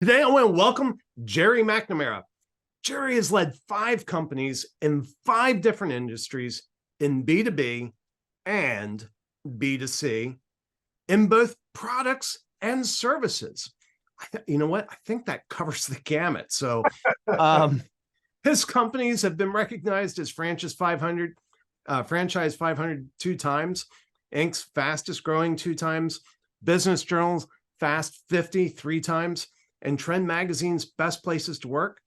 Today, I want to welcome Jerry Macnamara. Jerry has led 5 companies in 5 different industries in B2B and B2C in both products and services. You know what? I think that covers the gamut. So um, his companies have been recognized as Franchise 500 2 times, Inc.'s fastest growing 2 times, Business Journal's Fast 50 3 times, and Trend Magazine's Best Places to Work.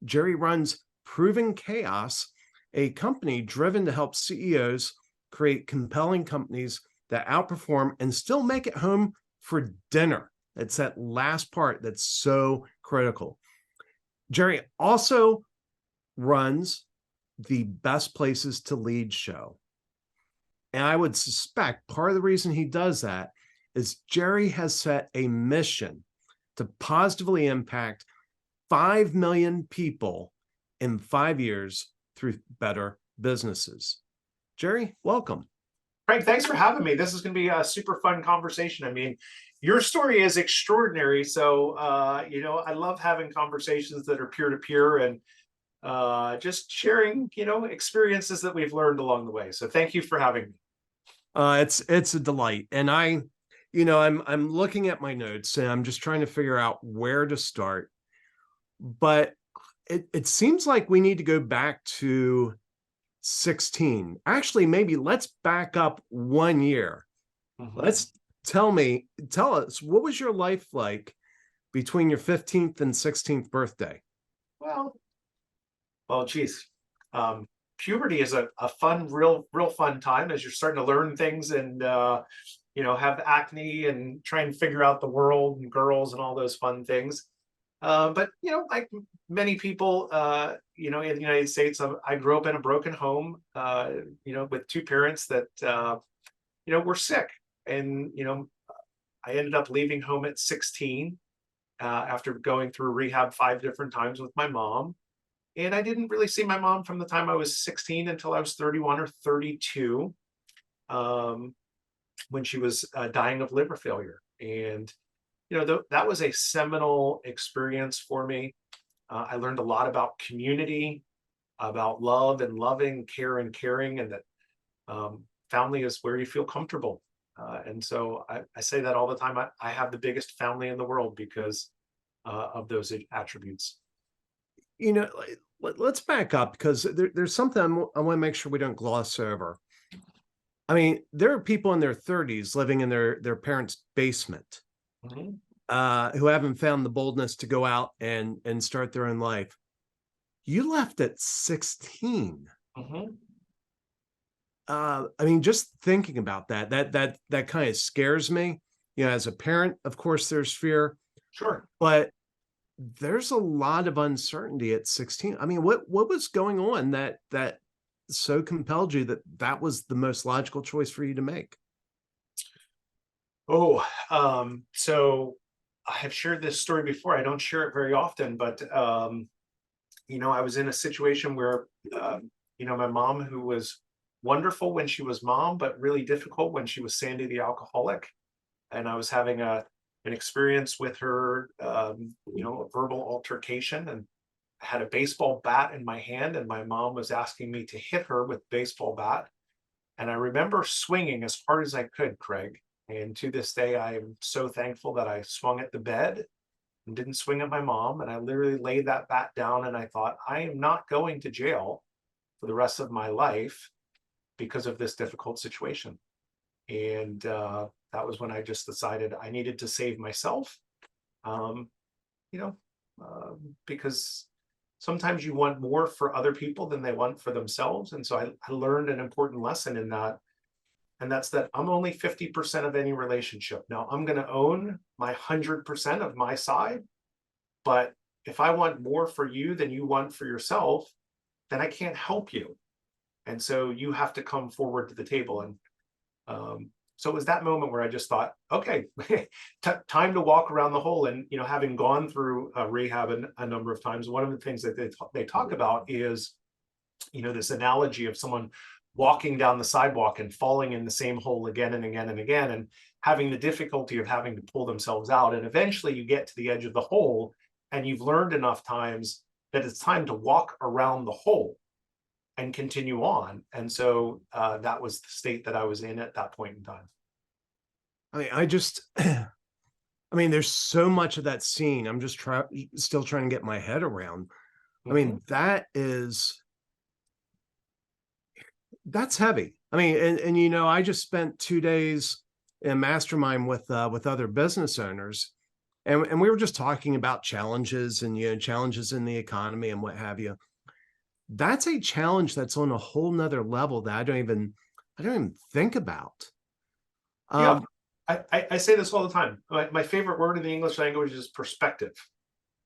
Jerry runs Proven Chaos, a company driven to help CEOs create compelling companies that outperform and still make it home for dinner. It's that last part that's so critical. Jerry also runs the Best Places to Lead show. And I would suspect part of the reason he does that is Jerry has set a mission to positively impact 5 million people in 5 years through better businesses. Jerry, welcome. Frank, thanks for having me. This is going to be a super fun conversation. I mean, your story is extraordinary. So, I love having conversations that are peer-to-peer and just sharing, experiences that we've learned along the way. So thank you for having me. It's a delight. And I'm looking at my notes and I'm just trying to figure out where to start. But it seems like we need to go back to 16. Actually, maybe let's back up 1 year. Let's tell us, what was your life like between your 15th and 16th birthday? Geez. Puberty is a fun, real fun time as you're starting to learn things and, have acne and try and figure out the world and girls and all those fun things. But, like many people, in the United States, I grew up in a broken home, with 2 parents that, were sick. And, I ended up leaving home at 16 after going through rehab 5 different times with my mom. And I didn't really see my mom from the time I was 16 until I was 31 or 32, when she was dying of liver failure. And that was a seminal experience for me. I learned a lot about community, about love and loving, care and caring, and that family is where you feel comfortable. And so I say that all the time. I have the biggest family in the world because of those attributes. Let's back up because there's something I want to make sure we don't gloss over. I mean, there are people in their 30s living in their parents' basement. Who haven't found the boldness to go out and start their own life. You left at 16. I mean, just thinking about that kind of scares me. As a parent, of course, there's fear. Sure. But there's a lot of uncertainty at 16. I mean, what was going on that so compelled you that was the most logical choice for you to make? So I have shared this story before. I don't share it very often, but I was in a situation where my mom, who was wonderful when she was mom, but really difficult when she was Sandy the alcoholic, and I was having an experience with her, a verbal altercation, and I had a baseball bat in my hand, and my mom was asking me to hit her with the baseball bat, and I remember swinging as hard as I could, Craig. And to this day, I am so thankful that I swung at the bed and didn't swing at my mom. And I literally laid that bat down and I thought, I am not going to jail for the rest of my life because of this difficult situation. And that was when I just decided I needed to save myself, because sometimes you want more for other people than they want for themselves. And so I learned an important lesson in that. And that's that I'm only 50% of any relationship. Now I'm going to own my 100% of my side. But if I want more for you than you want for yourself, then I can't help you. And so you have to come forward to the table. And so it was that moment where I just thought, okay, time to walk around the hole. And, having gone through rehab a number of times, one of the things that they talk about is, this analogy of someone walking down the sidewalk and falling in the same hole again and again and again. And having the difficulty of having to pull themselves out. And eventually you get to the edge of the hole, and you've learned enough times that it's time to walk around the hole and continue on. And so that was the state that I was in at that point in time. I mean, I just, I mean, there's so much of that scene. I'm just still trying to get my head around. I Mhm. mean, that's heavy. I mean, and you know, I just spent 2 days in mastermind with other business owners, and we were just talking about challenges and, you know, challenges in the economy and what have you. That's a challenge that's on a whole nother level that I don't even think about. Yeah, Um, I say this all the time. My favorite word in the English language is perspective.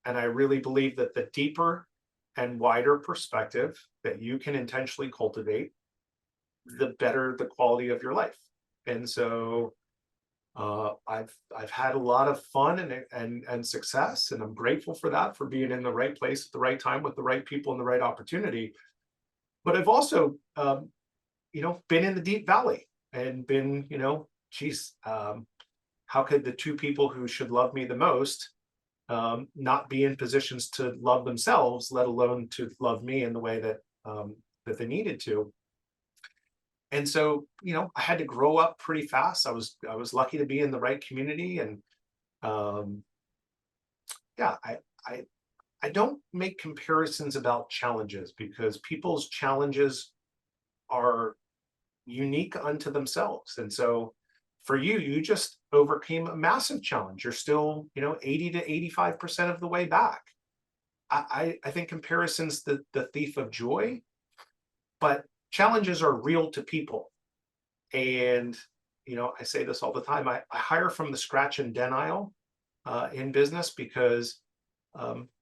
And I really believe that the deeper and wider perspective that you can intentionally cultivate, the better the quality of your life. And so I've had a lot of fun and success, and I'm grateful for that, for being in the right place at the right time with the right people and the right opportunity. But I've also, been in the deep valley and been, geez, how could the two people who should love me the most not be in positions to love themselves, let alone to love me in the way that they needed to? And so, I had to grow up pretty fast. I was lucky to be in the right community, and um, yeah, I don't make comparisons about challenges, because people's challenges are unique unto themselves. And so for you, you just overcame a massive challenge. You're still, 80 to 85% of the way back. I think comparison's the thief of joy, but challenges are real to people. And, I say this all the time. I hire from the scratch and denial in business, because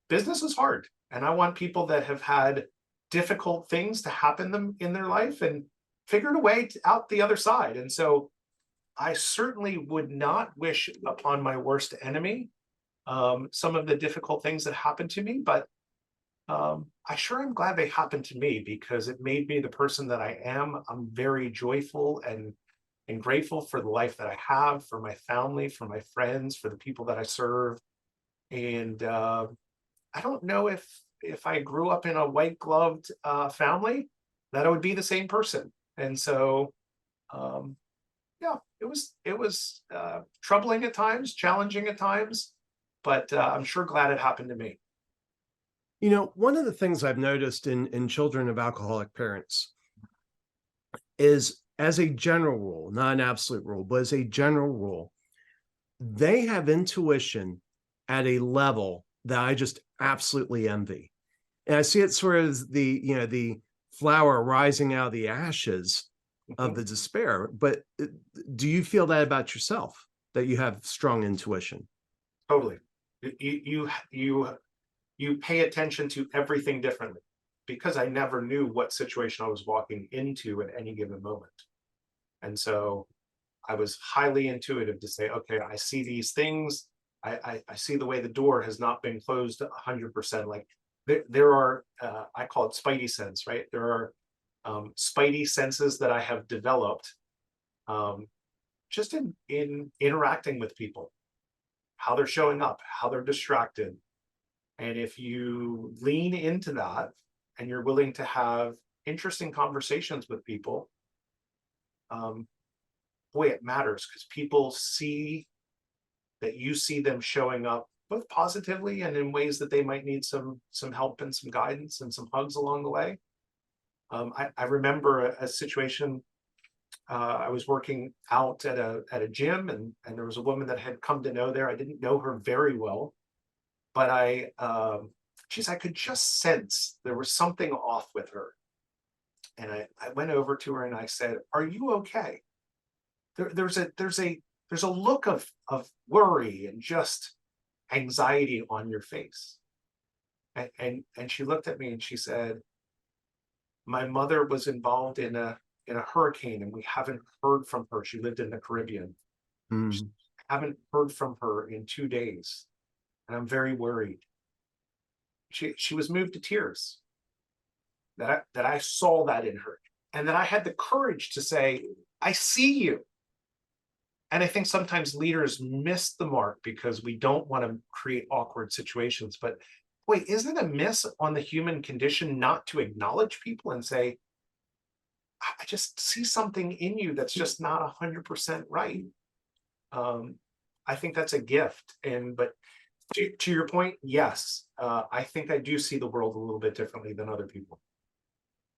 business is hard. And I want people that have had difficult things to happen them in their life and figured a way out the other side. And so I certainly would not wish upon my worst enemy some of the difficult things that happened to me, but I sure am glad they happened to me, because it made me the person that I am. I'm very joyful and grateful for the life that I have, for my family, for my friends, for the people that I serve. And I don't know if I grew up in a white gloved family, that I would be the same person. And so um, yeah, it was troubling at times, challenging at times, but I'm sure glad it happened to me. you know, one of the things I've noticed in children of alcoholic parents is, as a general rule, not an absolute rule, but as a general rule, they have intuition at a level that I just absolutely envy. And I see it sort of as the flower rising out of the ashes of Mhm. the despair. But do you feel that about yourself, that you have strong intuition? Totally. You pay attention to everything differently, because I never knew what situation I was walking into at any given moment. And so I was highly intuitive to say, okay, I see these things. I see the way the door has not been closed 100%. Like there are, I call it spidey sense, right? There are spidey senses that I have developed um, just in interacting with people, how they're showing up, how they're distracted. And if you lean into that and you're willing to have interesting conversations with people, um, boy, it matters, because people see that you see them showing up both positively and in ways that they might need some help and some guidance and some hugs along the way. I remember a situation. I was working out at a gym, and there was a woman that had come to know there. I didn't know her very well, but I could just sense there was something off with her. And I went over to her and I said, "Are you okay?" There's a look of worry and just anxiety on your face. And she looked at me and she said, "My mother was involved in a hurricane, and we haven't heard from her. She lived in the Caribbean. Mm. Haven't heard from her in 2 days, and I'm very worried." She was moved to tears, that I saw that in her, and that I had the courage to say, "I see you. And I think sometimes leaders miss the mark because we don't want to create awkward situations. But wait, isn't it a miss on the human condition not to acknowledge people and say, I just see something in you that's just not 100% right. Um, I think that's a gift. And but to your point, yes, I think I do see the world a little bit differently than other people.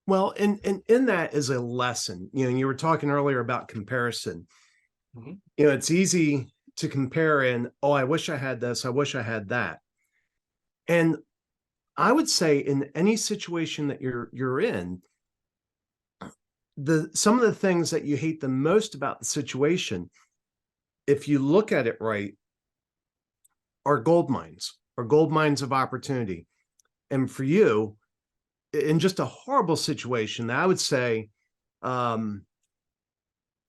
Well, and in that is a lesson. You were talking earlier about comparison. Mhm. It's easy to compare and, oh, I wish I had this, I wish I had that. And I would say in any situation that you're in, the some of the things that you hate the most about the situation, if you look at it right, are gold mines of opportunity. And for you, in just a horrible situation, I would say, um,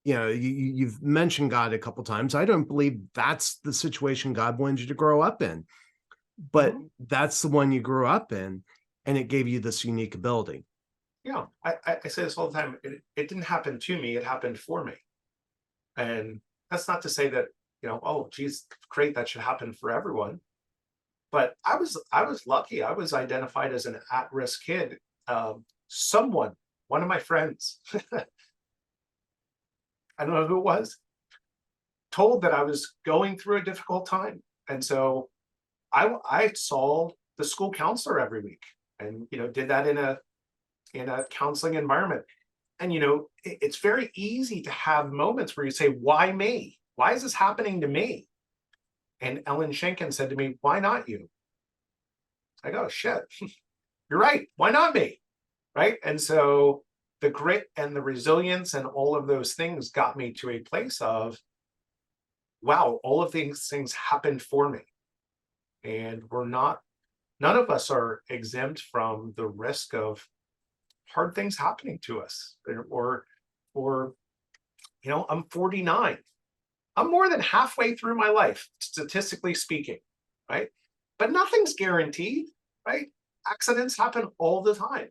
you've mentioned God a couple times. I don't believe that's the situation God wanted you to grow up in, but Mhm. that's the one you grew up in, and it gave you this unique ability. Yeah, I say this all the time. It didn't happen to me; it happened for me. And that's not to say that, oh, geez, great, that should happen for everyone. But I was lucky. I was identified as an at-risk kid. Someone, one of my friends, I don't know who it was, told that I was going through a difficult time, and so I saw the school counselor every week, and did that in a counseling environment. And it's very easy to have moments where you say, "Why me? Why is this happening to me?" And Ellen Schenken said to me, "Why not you?" I go, "Shit, you're right. Why not me?" Right? And so the grit and the resilience and all of those things got me to a place of, wow, all of these things happened for me. And none of us are exempt from the risk of hard things happening to us. Or I'm 49. I'm more than halfway through my life, statistically speaking, right? But nothing's guaranteed, right? Accidents happen all the time.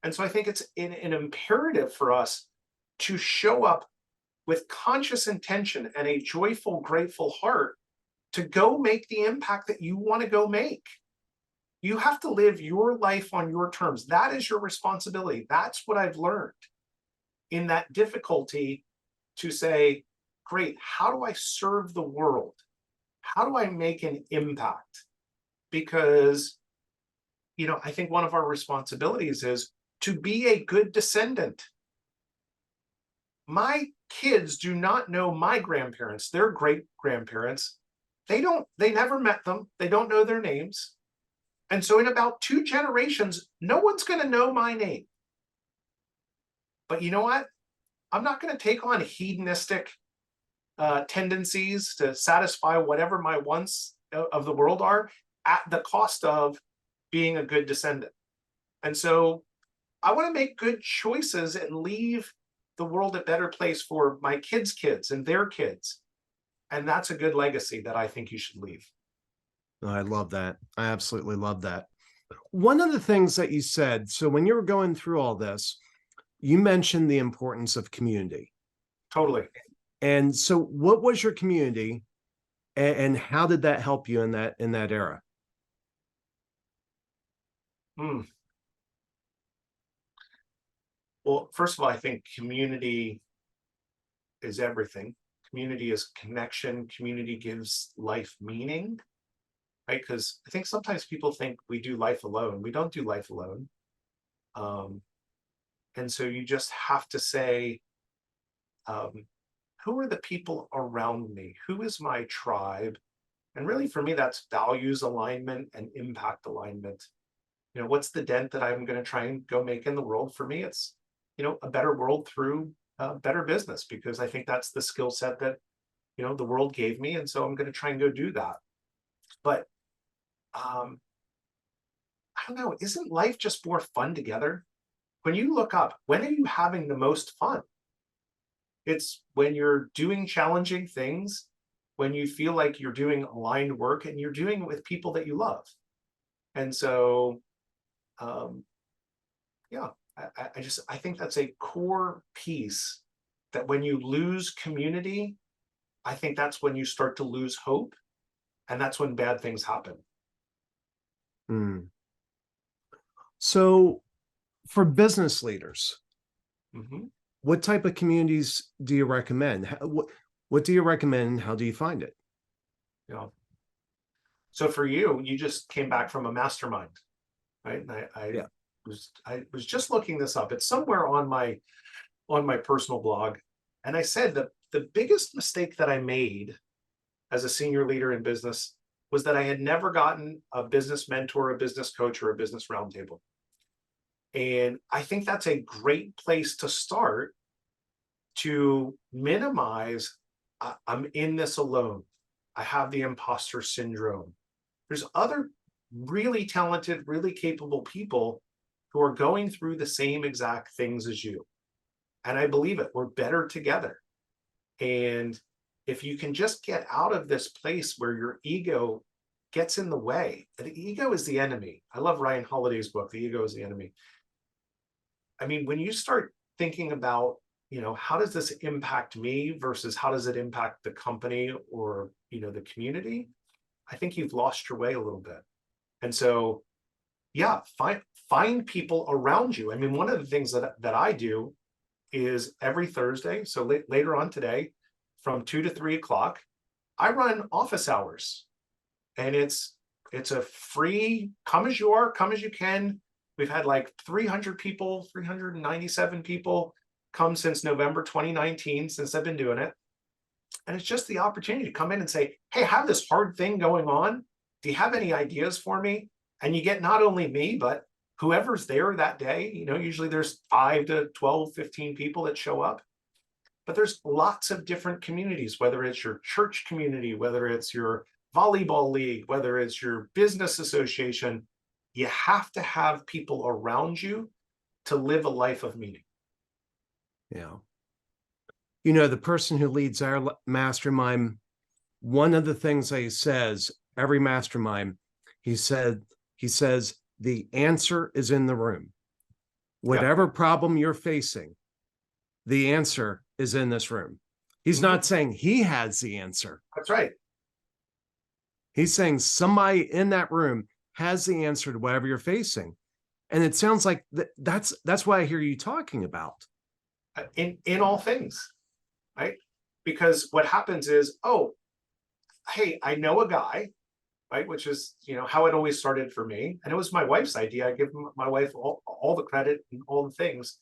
And so I think it's an imperative for us to show up with conscious intention and a joyful, grateful heart to go make the impact that you want to go make. You have to live your life on your terms. That is your responsibility. That's what I've learned in that difficulty to say, great, how do I serve the world? How do I make an impact? Because, I think one of our responsibilities is to be a good descendant. My kids do not know my grandparents, their great grandparents. They never met them. They don't know their names. And so in about 2 generations, no one's going to know my name. But you know what? I'm not going to take on hedonistic tendencies to satisfy whatever my wants of the world are at the cost of being a good descendant. And so I want to make good choices and leave the world a better place for my kids' kids and their kids. And that's a good legacy that I think you should leave. I love that. I absolutely love that. One of the things that you said, so when you were going through all this, you mentioned the importance of community. Totally. And so what was your community, and how did that help you in that era? Hmm. Well, first of all, I think community is everything. Community is connection. Community gives life meaning, right? Because I think sometimes people think we do life alone. We don't do life alone. Um, and so you just have to say, um, who are the people around me? Who is my tribe? And really, for me, that's values alignment and impact alignment. What's the dent that I'm going to try and go make in the world? For me, it's, a better world through better business, because I think that's the skill set that, the world gave me. And so I'm going to try and go do that. But I don't know, isn't life just more fun together? When you look up, when are you having the most fun? It's when you're doing challenging things, when you feel like you're doing aligned work and you're doing it with people that you love. And so, um, yeah, I think that's a core piece, that when you lose community, I think that's when you start to lose hope, and that's when bad things happen. Mm. So for business leaders, Mhm. what type of communities do you recommend? What do you recommend? How do you find it? You know, so for you, you just came back from a mastermind, right? And Yeah. I was just looking this up. It's somewhere on my personal blog, and I said that the biggest mistake that I made as a senior leader in business was that I had never gotten a business mentor, a business coach, or a business roundtable. And I think that's a great place to start to minimize I'm in this alone. I have the imposter syndrome. There's other really talented, really capable people who are going through the same exact things as you. And I believe it. We're better together. And if you can just get out of this place where your ego gets in the way, the ego is the enemy. I love Ryan Holiday's book, The Ego is the Enemy. I mean, when you start thinking about, how does this impact me versus how does it impact the company or, the community, I think you've lost your way a little bit. And so, yeah, find people around you. I mean, one of the things that I do is every Thursday, so later on today, from 2 to 3 o'clock, I run office hours, and it's a free come as you are, come as you can. We've had like 300 people, 397 people come since November 2019, since I've been doing it. And it's just the opportunity to come in and say, hey, I have this hard thing going on. Do you have any ideas for me? And you get not only me, but whoever's there that day. Usually there's 5 to 12, 15 people that show up. But there's lots of different communities, whether it's your church community, whether it's your volleyball league, whether it's your business association. You have to have people around you to live a life of meaning. Yeah. The person who leads our mastermind, one of the things that he says every mastermind, he says, the answer is in the room. Yeah. Whatever problem you're facing, the answer is in this room. He's Mhm. not saying he has the answer. That's right. He's saying somebody in that room has the answer to whatever you're facing. And it sounds like that's what I hear you talking about. In all things, right? Because what happens is, oh, hey, I know a guy, right? Which is, how it always started for me. And it was my wife's idea. I give my wife all the credit and all the things.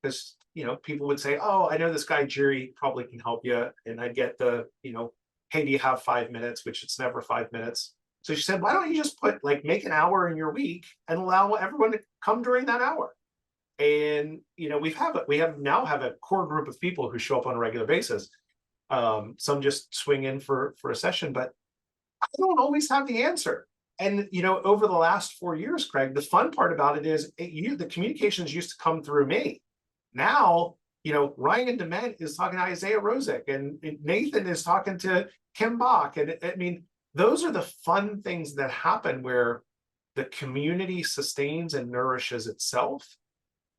Because, people would say, oh, I know this guy, Jerry, probably can help you. And I'd get the, hey, do you have 5 minutes? Which it's never 5 minutes. So she said, why don't you just make an hour in your week and allow everyone to come during that hour? And, we now have a core group of people who show up on a regular basis. Some just swing in for a session, but I don't always have the answer. And over the last 4 years, Craig, the fun part about it is the communications used to come through me. Now, Ryan Dement is talking to Isaiah Rosick, and Nathan is talking to Kim Bach. And I mean, those are the fun things that happen where the community sustains and nourishes itself.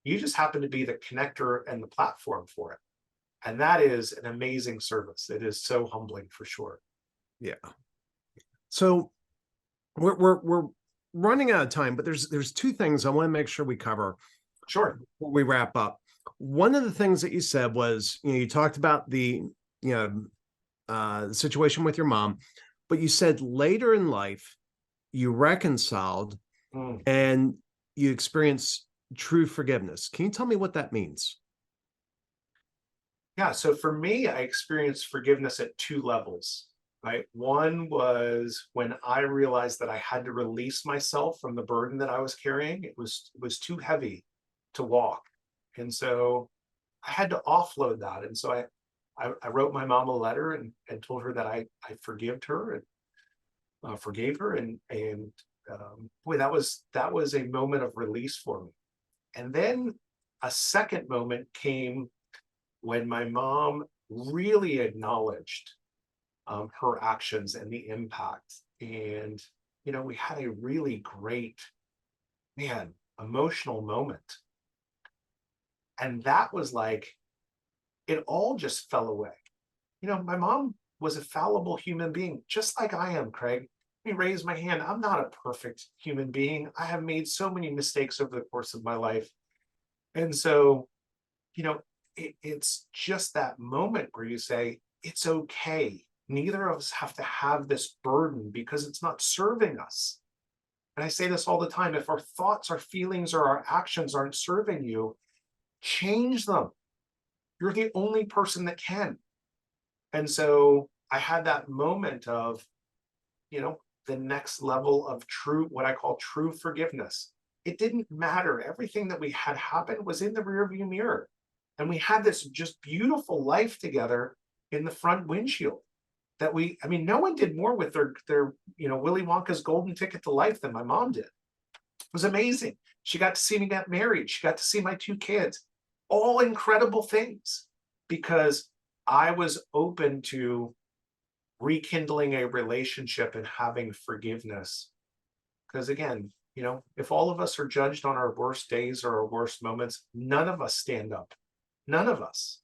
You just happen to be the connector and the platform for it. And that is an amazing service. It is so humbling for sure. Yeah. So we're running out of time, but there's two things I want to make sure we cover Sure. before we wrap up. One of the things that you said was, you talked about the situation with your mom, but you said later in life you reconciled and you experienced true forgiveness. Can you tell me what that means? Yeah. So for me, I experienced forgiveness at 2 levels. Right. One was when I realized that I had to release myself from the burden that I was carrying. It was too heavy to walk. And so I had to offload that. And so I wrote my mom a letter and told her that I forgave her and forgave her. And boy, that was a moment of release for me. And then a second moment came when my mom really acknowledged her actions and the impact. And, we had a really great, emotional moment. And that was like, it all just fell away. My mom was a fallible human being, just like I am, Craig. Let me raise my hand. I'm not a perfect human being. I have made so many mistakes over the course of my life. And so, you know, it's just that moment where you say, it's okay. Neither of us have to have this burden because it's not serving us. And I say this all the time, if our thoughts, our feelings, or our actions aren't serving you, change them. You're the only person that can. And so I had that moment of, you know, the next level of true, what I call true forgiveness. It didn't matter. Everything that we had happened was in the rearview mirror. And we had this just beautiful life together in the front windshield that I mean, no one did more with their, Willy Wonka's golden ticket to life than my mom did. It was amazing. She got to see me get married. She got to see my 2 kids, all incredible things because I was open to rekindling a relationship and having forgiveness. Because again, if all of us are judged on our worst days or our worst moments, none of us stand up. None of us.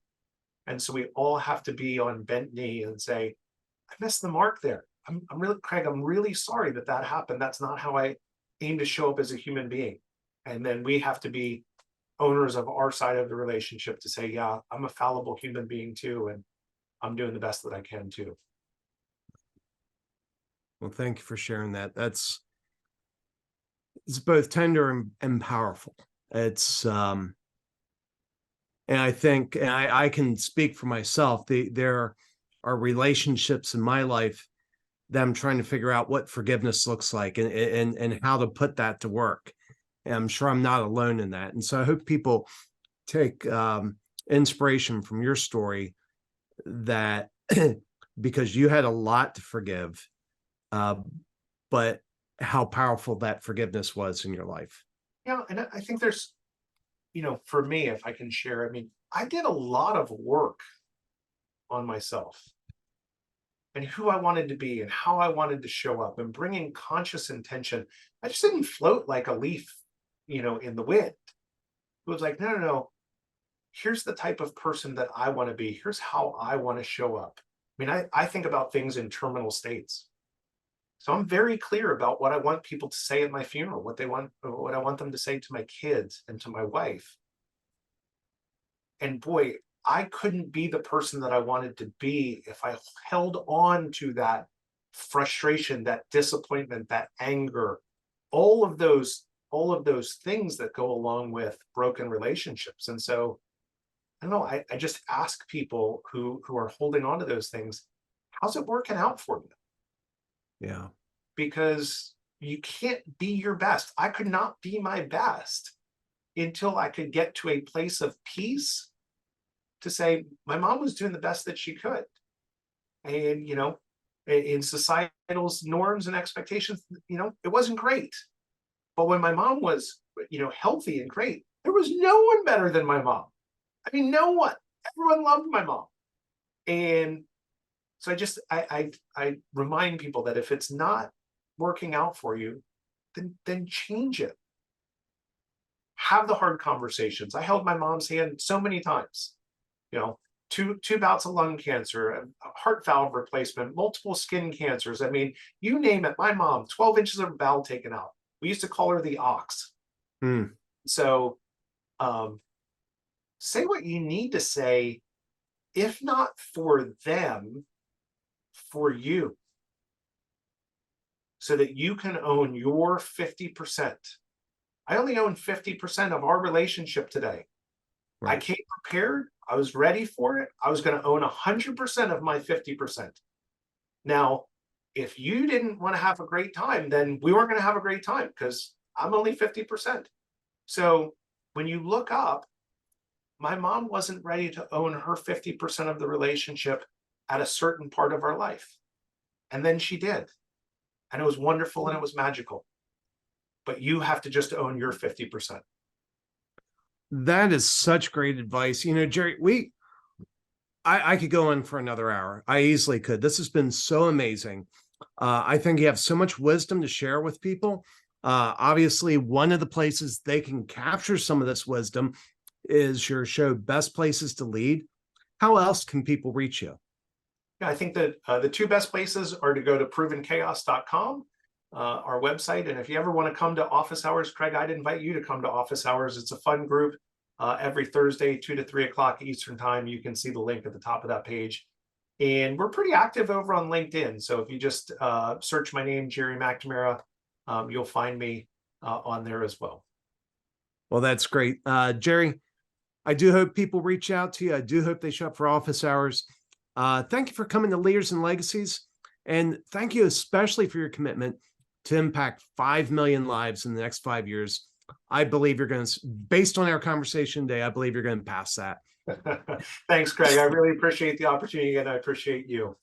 And so we all have to be on bent knee and say, I missed the mark there. I'm really, Craig, I'm really sorry that happened. That's not how I aim to show up as a human being. And then we have to be owners of our side of the relationship to say, yeah, I'm a fallible human being too. And I'm doing the best that I can too. Well, thank you for sharing that. It's both tender and powerful. And I think, and I can speak for myself, there are relationships in my life that I'm trying to figure out what forgiveness looks like and how to put that to work. And I'm sure I'm not alone in that. And so I hope people take inspiration from your story that because you had a lot to forgive, but how powerful that forgiveness was in your life. Yeah. And I think there's, for me, if I can share, I mean, I did a lot of work on myself and who I wanted to be and how I wanted to show up and bringing conscious intention. I just didn't float like a leaf, in the wind. It was like, no. Here's the type of person that I want to be. Here's how I want to show up. I mean, I think about things in terminal states. So I'm very clear about what I want people to say at my funeral, what I want them to say to my kids and to my wife. And boy, I couldn't be the person that I wanted to be if I held on to that frustration, that disappointment, that anger, all of those things that go along with broken relationships. And so I don't know, I just ask people who are holding on to those things, how's it working out for you? Yeah. Because you can't be your best. I could not be my best until I could get to a place of peace to say my mom was doing the best that she could. And, in societal's norms and expectations, it wasn't great. But when my mom was, healthy and great, there was no one better than my mom. I mean, no one. Everyone loved my mom. And so I remind people that if it's not working out for you, then change it. Have the hard conversations. I held my mom's hand so many times. Two bouts of lung cancer, a heart valve replacement, multiple skin cancers. I mean, you name it. My mom, 12 inches of bowel taken out. We used to call her the ox. So say what you need to say, if not for them, for you, so that you can own your 50%. I only own 50% of our relationship today. Right. I came prepared. I was ready for it. I was going to own 100% of my 50%. Now, if you didn't want to have a great time, then we weren't going to have a great time because I'm only 50%. So when you look up, my mom wasn't ready to own her 50% of the relationship at a certain part of our life. And then she did. And it was wonderful and it was magical. But you have to just own your 50%. That is such great advice. Jerry, I could go on for another hour. I easily could. This has been so amazing. I think you have so much wisdom to share with people. Obviously, one of the places they can capture some of this wisdom is your show, Best Places to Lead. How else can people reach you? Yeah, I think that the two best places are to go to provenchaos.com, our website. And if you ever want to come to office hours, Craig, I'd invite you to come to office hours. It's a fun group. Every Thursday, 2 to 3 o'clock Eastern time. You can see the link at the top of that page. And we're pretty active over on LinkedIn. So if you just search my name, Jerry Macnamara, you'll find me on there as well. Well, that's great. Jerry, I do hope people reach out to you. I do hope they show up for office hours. Thank you for coming to Leaders and Legacies. And thank you especially for your commitment to impact 5 million lives in the next 5 years. I believe you're going to, based on our conversation today, I believe you're going to pass that. Thanks, Craig. I really appreciate the opportunity, and I appreciate you.